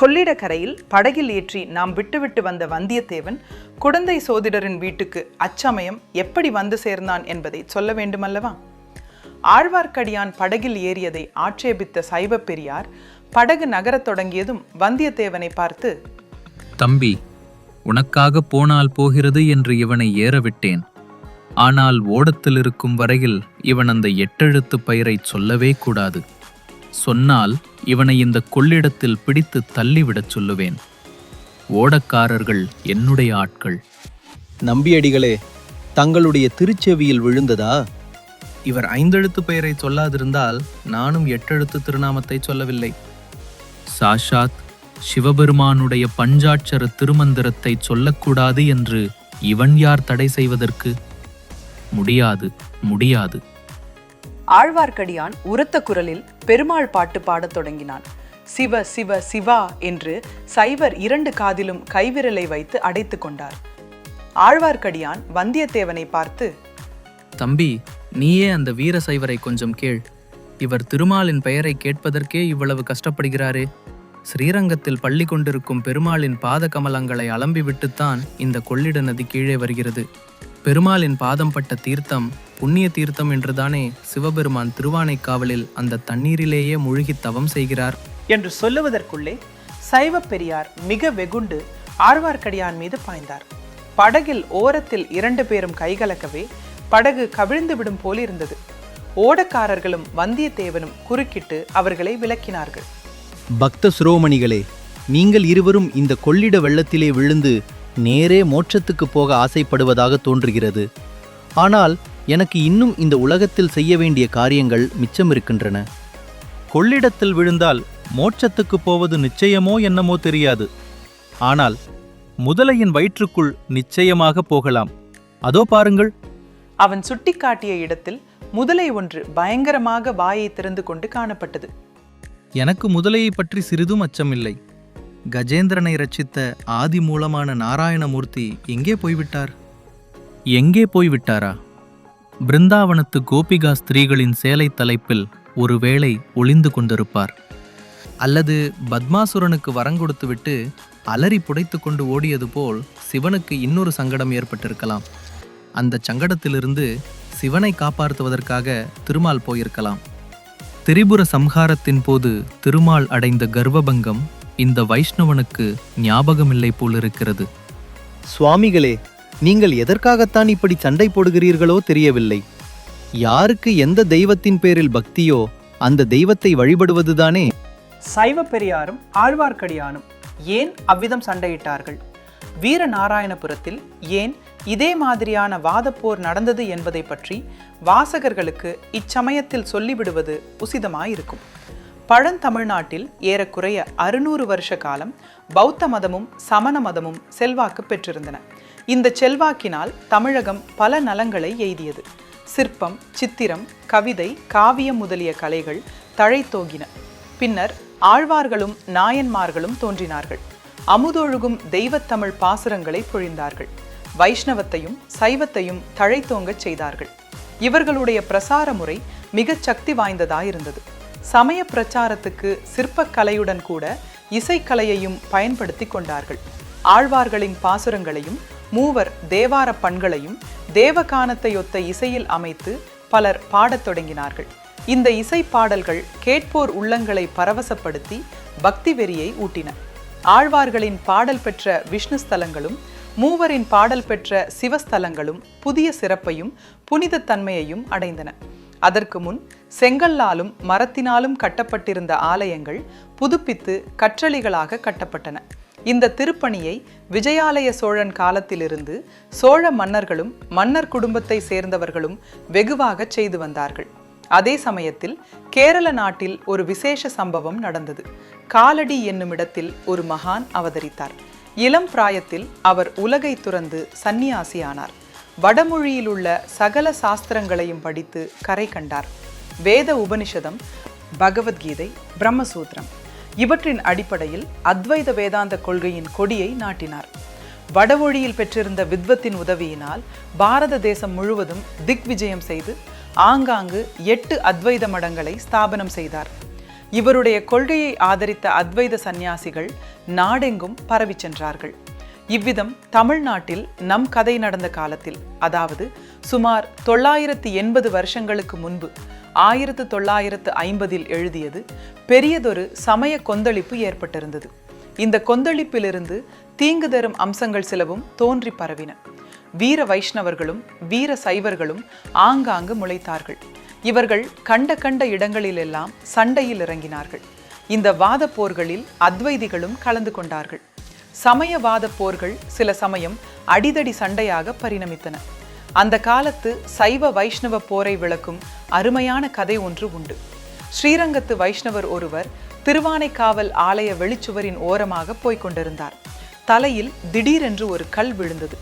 கொள்ளிடக்கரையில் படகில் ஏற்றி நாம் விட்டுவிட்டு வந்த வந்தியத்தேவன் குடந்தை சோதிடரின் வீட்டுக்கு அச்சமயம் எப்படி வந்து சேர்ந்தான் என்பதை சொல்ல வேண்டுமல்லவா? ஆழ்வார்க்கடியான் படகில் ஏறியதை ஆட்சேபித்த சைவ பெரியார் படகு நகரத் தொடங்கியதும் வந்தியத்தேவனை பார்த்து, தம்பி, உனக்காக போனால் போகிறது என்று இவனை ஏறவிட்டேன். ஆனால் ஓடத்தில் இருக்கும் வரையில் இவன் அந்த 8 எழுத்து பெயரை சொல்லவே கூடாது. சொன்னால் இவனை இந்த கொள்ளிடத்தில் பிடித்து தள்ளிவிடச் சொல்லுவேன். ஓடக்காரர்கள் என்னுடைய ஆட்கள். நம்பியடிகளே, தங்களுடைய திருச்செவியில் விழுந்ததா? இவர் 5 எழுத்து பெயரை சொல்லாதிருந்தால் நானும் 8 எழுத்து திருநாமத்தை சொல்லவில்லை. சாஷாத் சிவபெருமானுடைய பஞ்சாட்சர திருமந்திரத்தை சொல்லக்கூடாது என்று இவன் யார் தடை செய்வதற்கு? முடியாது, முடியாது. ஆழ்வார்க்கடியான் உரத்த குரலில் பெருமாள் பாட்டு பாடத் தொடங்கினான். சிவ சிவ சிவா என்று சைவர் 2 காதிலும் கைவிரலை வைத்து அடைத்து கொண்டார். ஆழ்வார்க்கடியான் வந்தியத்தேவனை பார்த்து, தம்பி, நீயே அந்த வீர சைவரை கொஞ்சம் கேள். இவர் திருமாலின் பெயரை கேட்பதற்கே இவ்வளவு கஷ்டப்படுகிறாரே. ஸ்ரீரங்கத்தில் பள்ளி கொண்டிருக்கும் பெருமாளின் பாத கமலங்களை அலம்பிவிட்டுத்தான் இந்த கொள்ளிட நதி கீழே வருகிறது. பெருமாளின் பாதம் பட்ட தீர்த்தம் புண்ணிய தீர்த்தம் என்றுதானே சிவபெருமான் திருவானைக்காவலில் அந்த தண்ணீரிலேயே மூழ்கி தவம் செய்கிறார் என்று சொல்லுவதற்குள்ளே சைவ பெரியார் மிக வெகுண்டு ஆழ்வார்க்கடியான் மீது பாய்ந்தார். படகில் ஓரத்தில் 2 பேரும் கைகலக்கவே படகு கவிழ்ந்து விடும் போலிருந்தது. ஓடக்காரர்களும் வந்தியத்தேவனும் குறுக்கிட்டு அவர்களை விலக்கினார்கள். பக்த சிரோமணிகளே, நீங்கள் இருவரும் இந்த கொள்ளிட வெள்ளத்திலே விழுந்து நேரே மோட்சத்துக்கு போக ஆசைப்படுவதாக தோன்றுகிறது. ஆனால் எனக்கு இன்னும் இந்த உலகத்தில் செய்ய வேண்டிய காரியங்கள் மிச்சமிருக்கின்றன. கொள்ளிடத்தில் விழுந்தால் மோட்சத்துக்கு போவது நிச்சயமோ என்னமோ தெரியாது. ஆனால் முதலையின் வயிற்றுக்குள் நிச்சயமாக போகலாம். அதோ பாருங்கள். அவன் சுட்டிக்காட்டிய இடத்தில் முதலை ஒன்று பயங்கரமாக வாயை திறந்து கொண்டு காணப்பட்டது. எனக்கு முதலையை பற்றி சிறிதும் அச்சமில்லை. கஜேந்திரனை ரட்சித்த ஆதி மூலமான நாராயணமூர்த்தி எங்கே போய்விட்டார்? எங்கே போய்விட்டாரா? பிருந்தாவனத்து கோபிகா ஸ்திரீகளின் சேலை தலைப்பில் ஒருவேளை ஒளிந்து கொண்டிருப்பார். அல்லது பத்மாசுரனுக்கு வரங்கொடுத்துவிட்டு அலறி புடைத்து கொண்டு ஓடியது போல் சிவனுக்கு இன்னொரு சங்கடம் ஏற்பட்டிருக்கலாம். அந்த சங்கடத்திலிருந்து சிவனை காப்பாற்றுவதற்காக திருமால் போயிருக்கலாம். திரிபுர சம்ஹாரத்தின் போது திருமால் அடைந்த கர்வபங்கம் இந்த வைஷ்ணவனுக்கு ஞாபகமில்லை போலிருக்கிறது. சுவாமிகளே, நீங்கள் எதற்காகத்தான் இப்படி சண்டை போடுகிறீர்களோ தெரியவில்லை. யாருக்கு எந்த தெய்வத்தின் பேரில் பக்தியோ அந்த தெய்வத்தை வழிபடுவதுதானே. சைவ பெரியாரும் ஆழ்வார்க்கடியானும் ஏன் அவ்விதம் சண்டையிட்டார்கள்? வீரநாராயணபுரத்தில் ஏன் இதே மாதிரியான வாதப்போர் நடந்தது என்பதை பற்றி வாசகர்களுக்கு இச்சமயத்தில் சொல்லிவிடுவது உசிதமாயிருக்கும். பழந்தமிழ்நாட்டில் ஏறக்குறைய 600 வருஷ காலம் பௌத்த மதமும் சமண மதமும் செல்வாக்கு பெற்றிருந்தன. இந்த செல்வாக்கினால் தமிழகம் பல நலங்களை எய்தியது. சிற்பம், சித்திரம், கவிதை, காவியம் முதலிய கலைகள் தழைத்தோங்கின. பின்னர் ஆழ்வார்களும் நாயன்மார்களும் தோன்றினார்கள். அமுதொழுகும் தெய்வத்தமிழ் பாசுரங்களை பொழிந்தார்கள். வைஷ்ணவத்தையும் சைவத்தையும் தழைத்தோங்கச் செய்தார்கள். இவர்களுடைய பிரசார முறை மிகச் சக்தி வாய்ந்ததாயிருந்தது. சமய பிரச்சாரத்துக்கு சிற்பக்கலையுடன் கூட இசைக்கலையையும் பயன்படுத்தி கொண்டார்கள். ஆழ்வார்களின் பாசுரங்களையும் மூவர் தேவார பண்களையும் தேவகானத்தையொத்த இசையில் அமைத்து பலர் பாடத் தொடங்கினார்கள். இந்த இசை பாடல்கள் கேட்போர் உள்ளங்களை பரவசப்படுத்தி பக்தி வெறியை ஊட்டின. ஆழ்வார்களின் பாடல் பெற்ற விஷ்ணு ஸ்தலங்களும் மூவரின் பாடல் பெற்ற சிவஸ்தலங்களும் புதிய சிறப்பையும் புனித தன்மையையும் அடைந்தன. அதற்கு முன் செங்கல்லாலும் மரத்தினாலும் கட்டப்பட்டிருந்த ஆலயங்கள் புதுப்பித்து கற்றளிகளாக கட்டப்பட்டன. இந்த திருப்பணியை விஜயாலய சோழன் காலத்திலிருந்து சோழ மன்னர்களும் மன்னர் குடும்பத்தை சேர்ந்தவர்களும் வெகுவாக செய்து வந்தார்கள். அதே சமயத்தில் கேரள நாட்டில் ஒரு விசேஷ சம்பவம் நடந்தது. காலடி என்னுமிடத்தில் ஒரு மகான் அவதரித்தார். இளம் பிராயத்தில் அவர் உலகை துறந்து சந்நியாசியானார். வடமொழியில் உள்ள சகல சாஸ்திரங்களையும் படித்து கரை கண்டார். வேத உபனிஷதம், பகவத்கீதை, பிரம்மசூத்திரம் இவற்றின் அடிப்படையில் அத்வைத வேதாந்த கொள்கையின் கொடியை நாட்டினார். வடமொழியில் பெற்றிருந்த வித்வத்தின் உதவியினால் பாரத தேசம் முழுவதும் திக்விஜயம் செய்து ஆங்காங்கு 8 அத்வைத மடங்களை ஸ்தாபனம் செய்தார். இவருடைய கொள்கையை ஆதரித்த அத்வைத சந்நியாசிகள் நாடெங்கும் பரவி சென்றார்கள். இவ்விதம் தமிழ்நாட்டில் நம் கதை நடந்த காலத்தில், அதாவது சுமார் 980 வருஷங்களுக்கு முன்பு 1950 எழுதியது பெரியதொரு சமய கொந்தளிப்பு ஏற்பட்டிருந்தது. இந்த கொந்தளிப்பிலிருந்து தீங்கு தரும் அம்சங்கள் சிலவும் தோன்றி பரவின. வீர வைஷ்ணவர்களும் வீர சைவர்களும் ஆங்காங்கு முளைத்தார்கள். இவர்கள் கண்ட இடங்களிலெல்லாம் சண்டையில் இறங்கினார்கள். இந்த வாத போர்களில் அத்வைதிகளும் கலந்து கொண்டார்கள். சமயவாத போர்கள் சில சமயம் அடிதடி சண்டையாக பரிணமித்தன. அந்த காலத்து சைவ வைஷ்ணவ போரை விளக்கும் அருமையான கதை ஒன்று உண்டு. ஸ்ரீரங்கத்து வைஷ்ணவர் ஒருவர் திருவானைக்காவல் ஆலய வெளிச்சுவரின் ஓரமாக போய்க் கொண்டிருந்தார். தலையில் திடீரென்று ஒரு கல் விழுந்தது.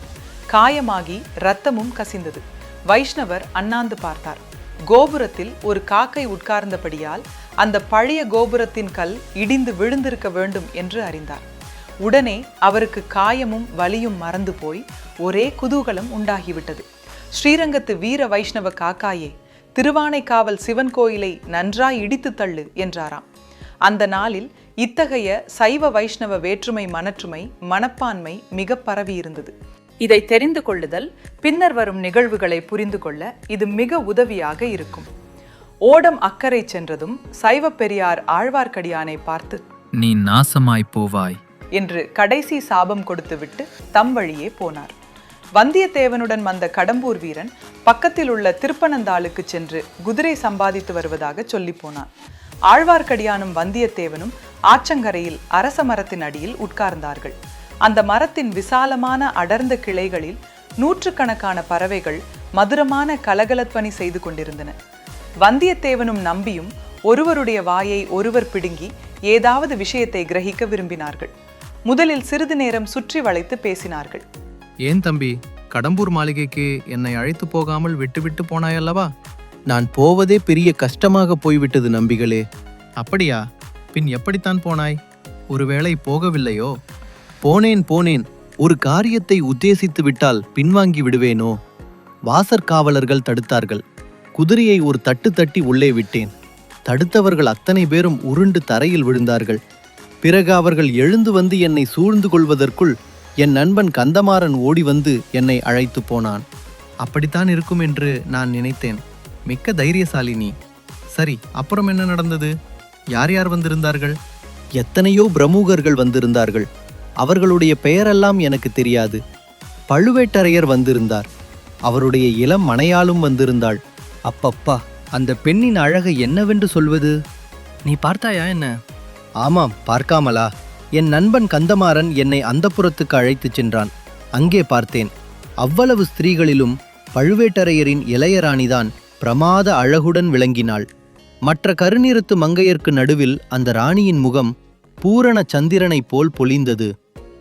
காயமாகி இரத்தமும் கசிந்தது. வைஷ்ணவர் அண்ணாந்து பார்த்தார். கோபுரத்தில் ஒரு காக்கை உட்கார்ந்தபடியால் அந்த பழைய கோபுரத்தின் கல் இடிந்து விழுந்திருக்க வேண்டும் என்று அறிந்தார். உடனே அவருக்கு காயமும் வலியும் மறந்து போய் ஒரே குதூகலம் உண்டாகிவிட்டது. ஸ்ரீரங்கத்து வீர வைஷ்ணவ காக்காயே, திருவானைக்காவல் சிவன் கோயிலை நன்றாய் இடித்து தள்ளு என்றாராம். அந்த நாளில் இத்தகைய சைவ வைஷ்ணவ வேற்றுமை மனப்பான்மை மிக பரவியிருந்தது. இதை தெரிந்து கொள்ளுதல் பின்னர் வரும் நிகழ்வுகளை புரிந்து கொள்ள இது மிக உதவியாக இருக்கும். ஓடம் அக்கறை சென்றதும் சைவ பெரியார் ஆழ்வார்க்கடியானை பார்த்து, நீ நாசமாய் போவாய் என்று கடைசி சாபம் கொடுத்துவிட்டு தம் வழியே போனார். வந்தியத்தேவனுடன் வந்த கடம்பூர் வீரன் பக்கத்தில் உள்ள திருப்பனந்தாளுக்கு சென்று குதிரை சம்பாதித்து வருவதாக சொல்லி போனான். ஆழ்வார்க்கடியானும் வந்தியத்தேவனும் ஆற்றங்கரையில் அரச மரத்தின் அடியில் உட்கார்ந்தார்கள். அந்த மரத்தின் விசாலமான அடர்ந்த கிளைகளில் நூற்றுக்கணக்கான பறவைகள் மதுரமான கலகலத்வனி செய்து கொண்டிருந்தன. வந்தியத்தேவனும் நம்பியும் ஒருவருடைய வாயை ஒருவர் பிடுங்கி ஏதாவது விஷயத்தை கிரகிக்க விரும்பினார்கள். முதலில் சிறிது நேரம் சுற்றி வளைத்து பேசினார்கள். ஏன் தம்பி, கடம்பூர் மாளிகைக்கு என்னை அழைத்து போகாமல் விட்டு போனாயல்லவா? நான் போவதே பெரிய கஷ்டமாக போய்விட்டது நம்பிகளே. அப்படியா? பின் எப்படித்தான் போனாய்? ஒருவேளை போகவில்லையோ? போனேன். ஒரு காரியத்தை உத்தேசித்து விட்டால் பின்வாங்கி விடுவேனோ? வாசற்காவலர்கள் தடுத்தார்கள். குதிரையை ஒரு தட்டு தட்டி உள்ளே விட்டேன். தடுத்தவர்கள் அத்தனை பேரும் உருண்டு தரையில் விழுந்தார்கள். பிறகு அவர்கள் எழுந்து வந்து என்னை சூழ்ந்து கொள்வதற்குள் என் நண்பன் கந்தமாறன் ஓடி வந்து என்னை அழைத்து போனான். அப்படித்தான் இருக்கும் என்று நான் நினைத்தேன். மிக்க தைரியசாலி நீ. சரி, அப்புறம் என்ன நடந்தது? யார் யார் வந்திருந்தார்கள்? எத்தனையோ பிரமுகர்கள் வந்திருந்தார்கள். அவர்களுடைய பெயரெல்லாம் எனக்கு தெரியாது. பழுவேட்டரையர் வந்திருந்தார். அவருடைய இளம் மனையாளும் வந்திருந்தாள். அப்பப்பா, அந்த பெண்ணின் அழகை என்னவென்று சொல்வது? நீ பார்த்தாயா என்ன? ஆமாம், பார்க்காமலா? என் நண்பன் கந்தமாறன் என்னை அந்தப்புறத்துக்கு அழைத்துச் சென்றான். அங்கே பார்த்தேன். அவ்வளவு ஸ்திரீகளிலும் பழுவேட்டரையரின் இளையராணிதான் பிரமாத அழகுடன் விளங்கினாள். மற்ற கருநிறத்து மங்கையர்க்கு நடுவில் அந்த ராணியின் முகம் பூரண சந்திரனைப் போல் பொலிந்தது.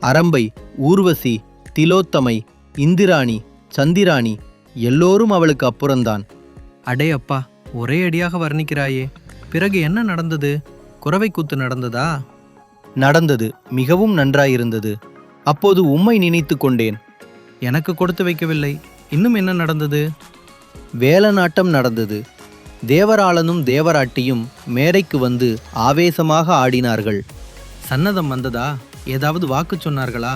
அரம்பை, ஊர்வசி, திலோத்தமை, இந்திராணி, சந்திராணி எல்லோரும் அவளுக்கு அப்புறந்தான். அடே அப்பா, ஒரே அடியாக வர்ணிக்கிறாயே. பிறகு என்ன நடந்தது? குறவை கூத்து நடந்ததா? நடந்தது. மிகவும் நன்றாயிருந்தது. அப்போது உம்மை நினைத்து கொண்டேன். எனக்கு கொடுத்து வைக்கவில்லை. இன்னும் என்ன நடந்தது? வேலநாட்டம் நடந்தது. தேவராளனும் தேவராட்டியும் மேடைக்கு வந்து ஆவேசமாக ஆடினார்கள். சன்னதம் வந்ததா? ஏதாவது வாக்கு சொன்னார்களா?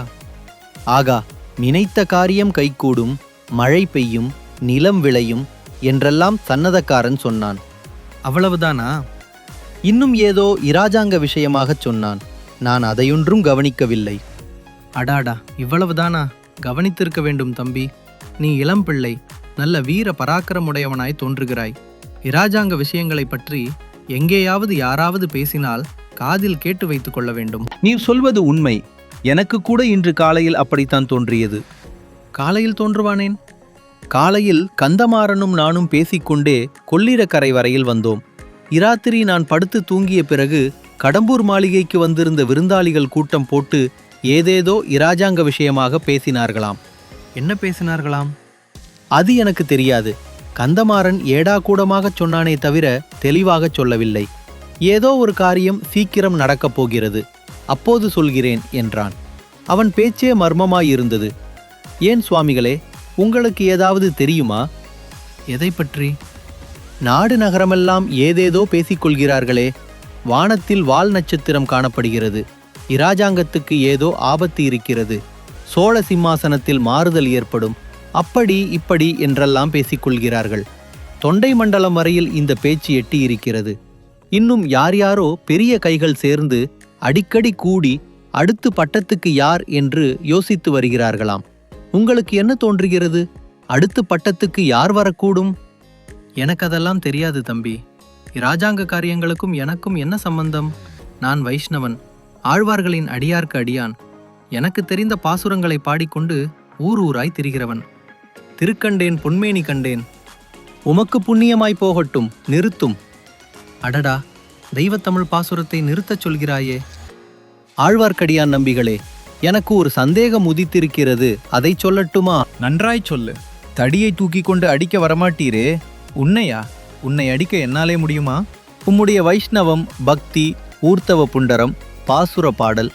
ஆகா, நினைத்த காரியம் கைகூடும், மழை பெய்யும், நிலம் விளையும் என்றெல்லாம் சன்னதக்காரன் சொன்னான். அவ்வளவுதானா? இன்னும் ஏதோ இராஜாங்க விஷயமாகச் சொன்னான். நான் அதையொன்றும் கவனிக்கவில்லை. அடாடா, இவ்வளவுதானா? கவனித்திருக்க வேண்டும் தம்பி. நீ இளம் பிள்ளை, நல்ல வீர பராக்கிரமுடையவனாய் தோன்றுகிறாய். இராஜாங்க விஷயங்களை பற்றி எங்கேயாவது யாராவது பேசினால் காதில் கேட்டு வைத்துக் கொள்ள வேண்டும். நீ சொல்வது உண்மை. எனக்கு கூட இன்று காலையில் அப்படித்தான் தோன்றியது. காலையில் தோன்றுவானேன்? காலையில் கந்தமாறனும் நானும் பேசிக்கொண்டே கொள்ளிடக்கரை வரையில் வந்தோம். இராத்திரி நான் படுத்து தூங்கிய பிறகு கடம்பூர் மாளிகைக்கு வந்திருந்த விருந்தாளிகள் கூட்டம் போட்டு ஏதேதோ இராஜாங்க விஷயமாக பேசினார்களாம். என்ன பேசினார்களாம்? அது எனக்கு தெரியாது. கந்தமாறன் ஏடாகூடமாகச் சொன்னானே தவிர தெளிவாகச் சொல்லவில்லை. ஏதோ ஒரு காரியம் சீக்கிரம் நடக்கப் போகிறது, அப்போது சொல்கிறேன் என்றான். அவன் பேச்சே மர்மமாயிருந்தது. ஏன் சுவாமிகளே, உங்களுக்கு ஏதாவது தெரியுமா? எதை பற்றி? நாடு நகரமெல்லாம் ஏதேதோ பேசிக்கொள்கிறார்களே. வானத்தில் வால் நட்சத்திரம் காணப்படுகிறது. இராஜாங்கத்துக்கு ஏதோ ஆபத்து இருக்கிறது. சோழ சிம்மாசனத்தில் மாறுதல் ஏற்படும். அப்படி இப்படி என்றெல்லாம் பேசிக்கொள்கிறார்கள். தொண்டை மண்டலம் வரையில் இந்த பேச்சு எட்டி இருக்கிறது. இன்னும் யார் யாரோ பெரிய கைகள் சேர்ந்து அடிக்கடி கூடி அடுத்து பட்டத்துக்கு யார் என்று யோசித்து வருகிறார்களாம். உங்களுக்கு என்ன தோன்றுகிறது? அடுத்து பட்டத்துக்கு யார் வரக்கூடும்? எனக்கு அதெல்லாம் தெரியாது தம்பி. இராஜாங்க காரியங்களுக்கும் எனக்கும் என்ன சம்பந்தம்? நான் வைஷ்ணவன், ஆழ்வார்களின் அடியார்க்கு அடியான். எனக்கு தெரிந்த பாசுரங்களை பாடிக்கொண்டு ஊர் ஊராய் திரிகிறவன். திருக்கண்டேன் பொன்மேனி கண்டேன். உமக்கு புண்ணியமாய் போகட்டும், நிறுத்தும். அடடா, தெய்வத்தமிழ் பாசுரத்தை நிறுத்தச் சொல்கிறாயே. ஆழ்வார்க்கடியான் நம்பிகளே, எனக்கு ஒரு சந்தேகம் உதித்திருக்கிறது, அதை சொல்லட்டுமா? நன்றாய் சொல்லு. தடியை தூக்கி கொண்டு அடிக்க வரமாட்டீரே. உன்னையா? உன்னை அடிக்க என்னாலே முடியுமா? உம்முடைய வைஷ்ணவம், பக்தி, ஊர்த்தவ புண்டரம், பாசுர பாடல்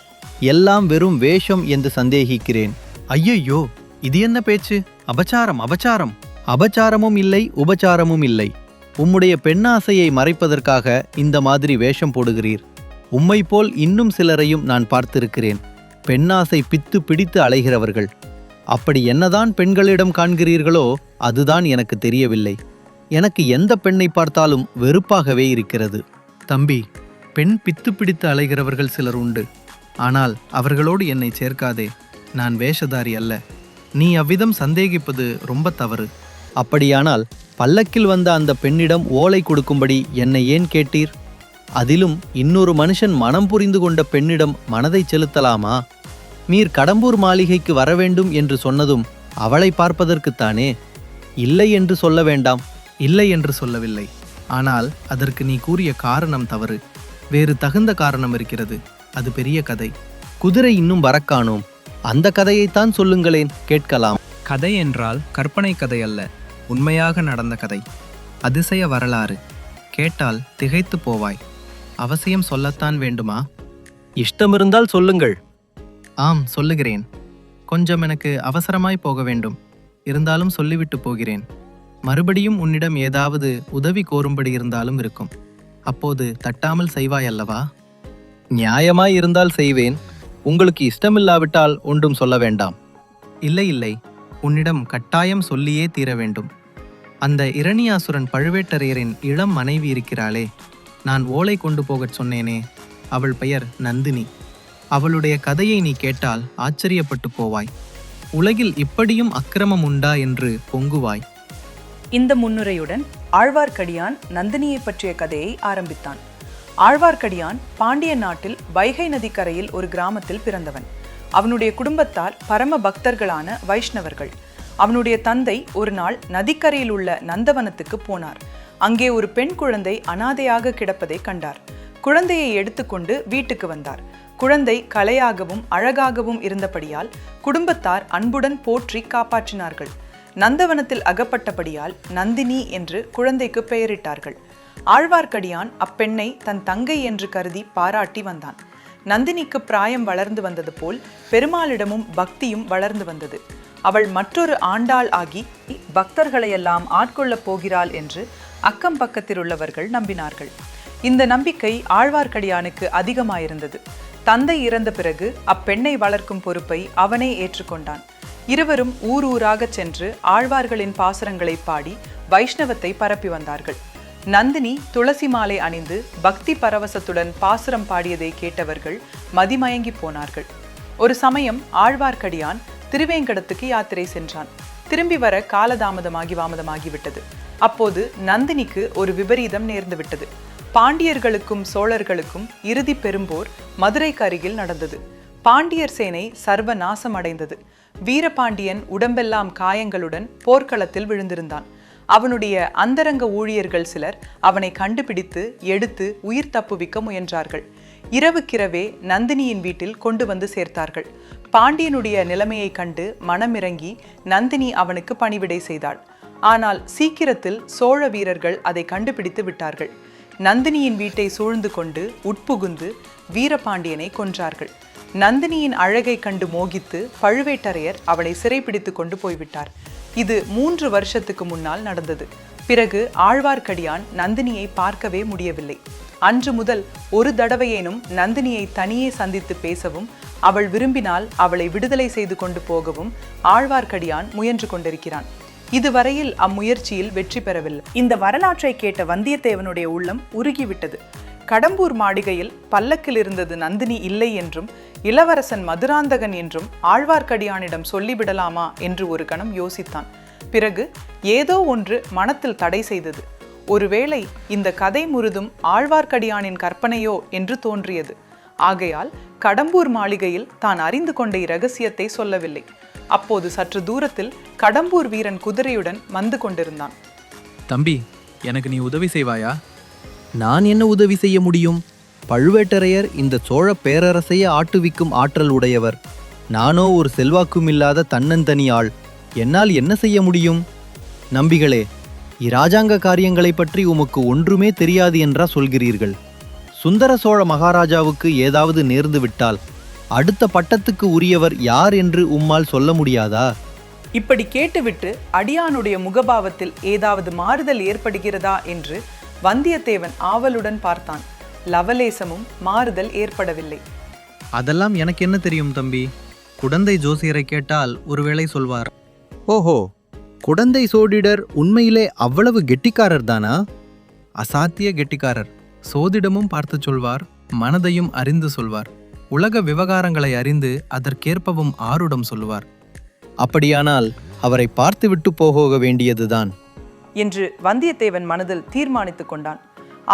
எல்லாம் வெறும் வேஷம் என்று சந்தேகிக்கிறேன். ஐயையோ, இது என்ன பேச்சு? அபச்சாரம், அபச்சாரம். அபச்சாரமும் இல்லை, உபச்சாரமும் இல்லை. உம்முடைய பெண்ணாசையை மறைப்பதற்காக இந்த மாதிரி வேஷம் போடுகிறீர். உம்மை போல் இன்னும் சிலரையும் நான் பார்த்திருக்கிறேன். பெண்ணாசை பித்து பிடித்து அலைகிறவர்கள். அப்படி என்னதான் பெண்களிடம் காண்கிறீர்களோ அதுதான் எனக்கு தெரியவில்லை. எனக்கு எந்த பெண்ணை பார்த்தாலும் வெறுப்பாகவே இருக்கிறது. தம்பி, பெண் பித்து பிடித்து அலைகிறவர்கள் சிலர் உண்டு. ஆனால் அவர்களோடு என்னை சேர்க்காதே. நான் வேஷதாரி அல்ல. நீ அவ்விதம் சந்தேகிப்பது ரொம்ப தவறு. அப்படியானால் பல்லக்கில் வந்த அந்த பெண்ணிடம் ஓலை கொடுக்கும்படி என்னை ஏன் கேட்டீர்? அதிலும் இன்னொரு மனுஷன் மனம் புரிந்து கொண்ட பெண்ணிடம் மனதை செலுத்தலாமா? நீர் கடம்பூர் மாளிகைக்கு வரவேண்டும் என்று சொன்னதும் அவளை பார்ப்பதற்குத்தானே? இல்லை என்று சொல்ல வேண்டாம். இல்லை என்று சொல்லவில்லை. ஆனால் அதற்கு நீ கூறிய காரணம் தவறு. வேறு தகுந்த காரணம் இருக்கிறது. அது பெரிய கதை. குதிரை இன்னும் வரக்கானோம். அந்த கதையைத்தான் சொல்லுங்களேன், கேட்கலாம். கதை என்றால் கற்பனை கதை அல்ல, உண்மையாக நடந்த கதை. அதிசய வரலாறு. கேட்டால் திகைத்து போவாய். அவசியம் சொல்லத்தான் வேண்டுமா? இஷ்டமிருந்தால் சொல்லுங்கள். ஆம், சொல்லுகிறேன். கொஞ்சம் எனக்கு அவசரமாய் போக வேண்டும். இருந்தாலும் சொல்லிவிட்டு போகிறேன். மறுபடியும் உன்னிடம் ஏதாவது உதவி கோரும்படி இருந்தாலும் இருக்கும். அப்போது தட்டாமல் செய்வாய் அல்லவா? நியாயமாய் இருந்தால் செய்வேன். உங்களுக்கு இஷ்டமில்லாவிட்டால் ஒன்றும் சொல்ல வேண்டாம். இல்லை இல்லை, உன்னிடம் கட்டாயம் சொல்லியே தீர வேண்டும். அந்த இரணியாசுரன் பழுவேட்டரையரின் இளம் மனைவி இருக்கிறாளே, நான் ஓலை கொண்டு போகச் சொன்னேனே, அவள் பெயர் நந்தினி. அவளுடைய கதையை நீ கேட்டால் ஆச்சரியப்பட்டு போவாய். உலகில் இப்படியும் அக்கிரமம் உண்டா என்று பொங்குவாய். இந்த முன்னுரையுடன் ஆழ்வார்க்கடியான் நந்தினியை பற்றிய கதையை ஆரம்பித்தான். ஆழ்வார்க்கடியான் பாண்டிய நாட்டில் வைகை நதிக்கரையில் ஒரு கிராமத்தில் பிறந்தவன். அவனுடைய குடும்பத்தார் பரம பக்தர்களான வைஷ்ணவர்கள். அவனுடைய தந்தை ஒரு நாள் நதிக்கரையில் உள்ள நந்தவனத்துக்கு போனார். அங்கே ஒரு பெண் குழந்தை அனாதையாக கிடப்பதை கண்டார். குழந்தையை எடுத்துக்கொண்டு வீட்டுக்கு வந்தார். குழந்தை கலையாகவும் அழகாகவும் இருந்தபடியால் குடும்பத்தார் அன்புடன் போற்றி காப்பாற்றினார்கள். நந்தவனத்தில் அகப்பட்டபடியால் நந்தினி என்று குழந்தைக்கு பெயரிட்டார்கள். ஆழ்வார்க்கடியான் அப்பெண்ணை தன் தங்கை என்று கருதி பாராட்டி வந்தான். நந்தினிக்கு பிராயம் வளர்ந்து வந்தது போல் பெருமாளிடமும் பக்தியும் வளர்ந்து வந்தது. அவள் மற்றொரு ஆண்டாள் ஆகி பக்தர்களையெல்லாம் ஆட்கொள்ளப் போகிறாள் என்று அக்கம் பக்கத்தில் உள்ளவர்கள் நம்பினார்கள். இந்த நம்பிக்கை ஆழ்வார்க்கடியானுக்கு அதிகமாயிருந்தது. தந்தை இறந்த பிறகு அப்பெண்ணை வளர்க்கும் பொறுப்பை அவனே ஏற்றுக்கொண்டான். இருவரும் ஊர் ஊராக சென்று ஆழ்வார்களின் பாசுரங்களை பாடி வைஷ்ணவத்தை பரப்பி வந்தார்கள். நந்தினி துளசி மாலை அணிந்து பக்தி பரவசத்துடன் பாசுரம் பாடியதை கேட்டவர்கள் மதிமயங்கி போனார்கள். ஒரு சமயம் ஆழ்வார்க்கடியான் திருவேங்கடத்துக்கு யாத்திரை சென்றான். திரும்பி வர காலதாமதமாகிவிட்டது. அப்போது நந்தினிக்கு ஒரு விபரீதம் நேர்ந்து விட்டது. பாண்டியர்களுக்கும் சோழர்களுக்கும் இறுதி பெரும்போர் மதுரைக்கு அருகில் நடந்தது. பாண்டியர் சேனை சர்வ நாசம் அடைந்தது. வீரபாண்டியன் உடம்பெல்லாம் காயங்களுடன் போர்க்களத்தில் விழுந்திருந்தான். அவனுடைய அந்தரங்க ஊழியர்கள் சிலர் அவனை கண்டுபிடித்து எடுத்து உயிர் தப்புவிக்க முயன்றார்கள். இரவுக்கிரவே நந்தினியின் வீட்டில் கொண்டு வந்து சேர்த்தார்கள். பாண்டியனுடைய நிலைமையை கண்டு மனமிறங்கி நந்தினி அவனுக்கு பணிவிடை செய்தாள். ஆனால் சீக்கிரத்தில் சோழ வீரர்கள் அதை கண்டுபிடித்து விட்டார்கள். நந்தினியின் வீட்டை சூழ்ந்து கொண்டு உட்புகுந்து வீரபாண்டியனை கொன்றார்கள். நந்தினியின் அழகை கண்டு மோகித்து பழுவேட்டரையர் அவளை சிறைப்பிடித்து கொண்டு போய்விட்டார். இது 3 வருஷத்துக்கு முன்னால் நடந்தது. பிறகு ஆழ்வார்க்கடியான் நந்தினியை பார்க்கவே முடியவில்லை. அன்று முதல் ஒரு தடவையேனும் நந்தினியை தனியே சந்தித்து பேசவும் அவள் விரும்பினால் அவளை விடுதலை செய்து கொண்டு போகவும் ஆழ்வார்க்கடியான் முயன்று கொண்டிருக்கிறான். இதுவரையில் அம்முயற்சியில் வெற்றி பெறவில்லை. இந்த வரலாற்றை கேட்ட வந்தியத்தேவனுடைய உள்ளம் உருகிவிட்டது. கடம்பூர் மாளிகையில் பல்லக்கில் இருந்தது நந்தினி இல்லை என்றும் இளவரசன் மதுராந்தகன் என்றும் ஆழ்வார்க்கடியானிடம் சொல்லிவிடலாமா என்று ஒரு கணம் யோசித்தான். பிறகு ஏதோ ஒன்று மனத்தில் தடை செய்தது. ஒருவேளை இந்த கதை முழுதும் ஆழ்வார்க்கடியானின் கற்பனையோ என்று தோன்றியது. ஆகையால் கடம்பூர் மாளிகையில் தான் அறிந்து கொண்ட இரகசியத்தை சொல்லவில்லை. அப்போது சற்று தூரத்தில் கடம்பூர் வீரன் குதிரையுடன் வந்து கொண்டிருந்தான். தம்பி, எனக்கு நீ உதவி செய்வாயா? நான் என்ன உதவி செய்ய முடியும்? பழுவேட்டரையர் இந்த சோழ பேரரசையே ஆட்டுவிக்கும் ஆற்றல் உடையவர். நானோ ஒரு செல்வாக்குமில்லாத தன்னந்தனி ஆள். என்னால் என்ன செய்ய முடியும்? நம்பிகளே, இராஜாங்க காரியங்களை பற்றி உமக்கு ஒன்றுமே தெரியாது என்றா சொல்கிறீர்கள்? சுந்தர சோழ மகாராஜாவுக்கு ஏதாவது நேர்ந்து விட்டால் அடுத்த பட்டத்துக்கு உரியவர் யார் என்று உம்மால் சொல்ல முடியாதா? இப்படி கேட்டுவிட்டு அடியானுடைய முகபாவத்தில் ஏதாவது மாறுதல் ஏற்படுகிறதா என்று வந்தியத்தேவன் ஆவலுடன் பார்த்தான். லவலேசமும் மாறுதல் ஏற்படவில்லை. அதெல்லாம் எனக்கு என்ன தெரியும் தம்பி? குடந்தை ஜோசியரை கேட்டால் ஒருவேளை சொல்வார். ஓஹோ, குடந்தை சோதிடர் உண்மையிலே அவ்வளவு கெட்டிக்காரர் தானா? அசாத்திய கெட்டிக்காரர். சோதிடமும் பார்த்து சொல்வார், மனதையும் அறிந்து சொல்வார். உலக விவகாரங்களை அறிந்து அதற்கேற்பவும் ஆருடம் சொல்லுவார். அப்படியானால் அவரை பார்த்துவிட்டு போக வேண்டியதுதான் என்று வந்தியத்தேவன் மனதில் தீர்மானித்துக் கொண்டான்.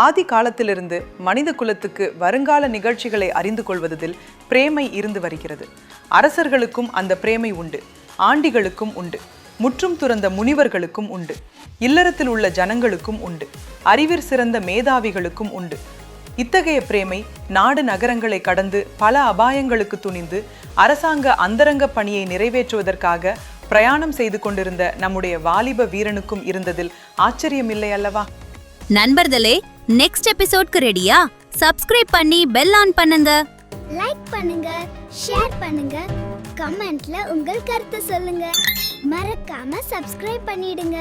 ஆதி காலத்திலிருந்து மனித குலத்துக்கு வருங்கால நிகழ்ச்சிகளை அறிந்து கொள்வதில் பிரேமை இருந்து வருகிறது. அரசர்களுக்கும் அந்த பிரேமை உண்டு, ஆண்டிகளுக்கும் உண்டு, முற்றும் துறந்த முனிவர்களுக்கும் உண்டு, இல்லறத்தில் உள்ள ஜனங்களுக்கும் உண்டு, அறிவிற் சிறந்த மேதாவிகளுக்கும் உண்டு. இத்தகைய பிரேமை நாடு நகரங்களை கடந்து பல அபாயங்களுக்கு துணிந்து அரசாங்க அந்தரங்க பணியை நிறைவேற்றுவதற்காக பிரயாணம் செய்து கொண்டிருந்த நம்முடைய வாலிப வீரனுக்கும் இருந்ததில் ஆச்சரியமில்லை அல்லவா? நண்பர்களே, நெக்ஸ்ட் எபிசோட்க்கு ரெடியா? சப்ஸ்கிரைப் பண்ணி பெல் ஆன் பண்ணுங்க. லைக் பண்ணுங்க, ஷேர் பண்ணுங்க, கமெண்ட்ல உங்கள் கருத்து சொல்லுங்க. மறக்காம சப்ஸ்கிரைப் பண்ணிடுங்க.